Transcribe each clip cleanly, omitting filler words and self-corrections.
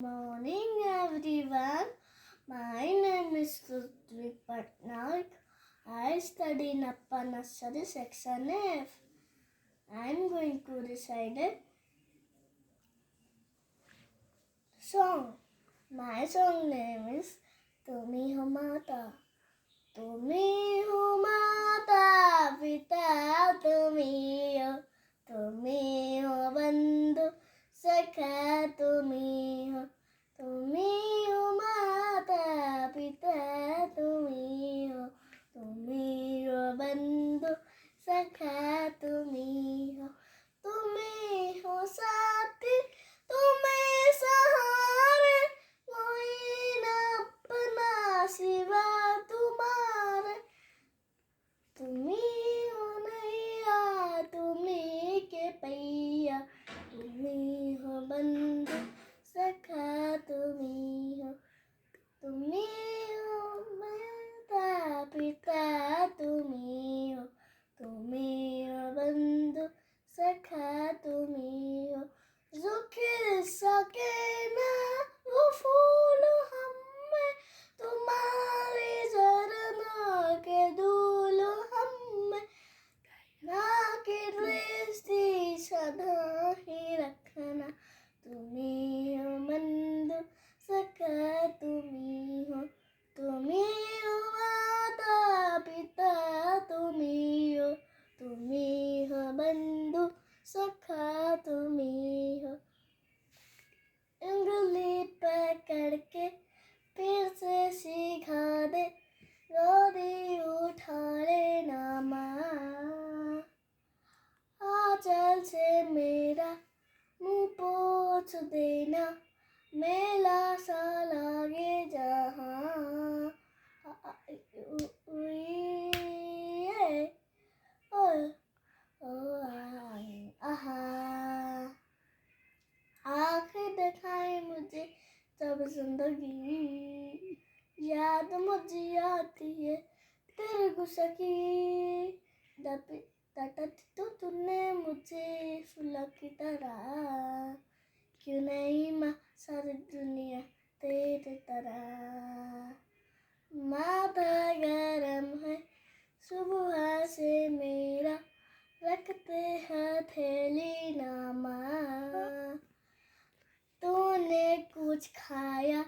Morning everyone. My name is Rudvik Patnaik. I study in Upper Nursery Section F. I am going to recite a song. My song name is Tumi Ho Mata. Tumi ho Mata Pita Tumi ho. Tumi ho Bandhu Sakha Tumi ho. Tumi ho Mata Pita Tumi ho. Tumi ho Bandhu Sakha Tumi ho. Tumi ho Saathi Tumi सहारे कोई न अपना सिवा तुम्हारे तुम्ही हो नैया तुम्ही के पैया तुम्ही हो बंधु सखा तुम्ही हो तुम्ही हो माता पिता तुम्ही हो तुम्ही हो बंधु सखा तुम्ही हो ज़ुखिर सके ना वो फूल हमें तुम्हारे चरणों के धूल हमें ना के दृष्टि सदा ही रखना तुम्ही हो बंधु सखा तुम्ही हो माता पिता तुम्ही हो बंधु सखा तुम्ही हो उंगली पकड़ के फिर से सिखा दे गोदी उठा लेना माँ आंचल से मेरा मुँह पोंछ देना मेला सा लागे जहाँ आंखें दिखाए मुझे जब जिंदगी याद मुझे आती है तेरे गुस्सा की तटत तो तूने मुझे फूलों की तरह क्यों नहीं माँ सारी दुनिया तेरे तरह माथा गरम है सुबह से मेरा रखते हथेली ना माँ तूने कुछ खाया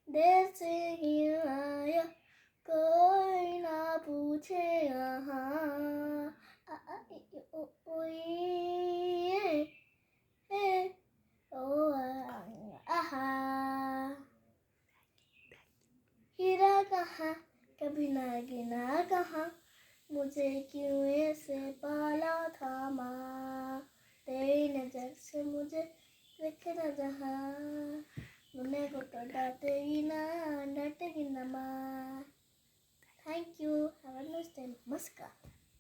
देर से ही आया कोई ना पूछे यहाँ हीरा कहाँ कभी ना गिना कहाँ मुझे क्यों ऐसे पाला था माँ तेरी नजर से मुझे देखना जहाँ मुन्ने को तो डांटेगी ना माँ thank you have a nice day नमस्कार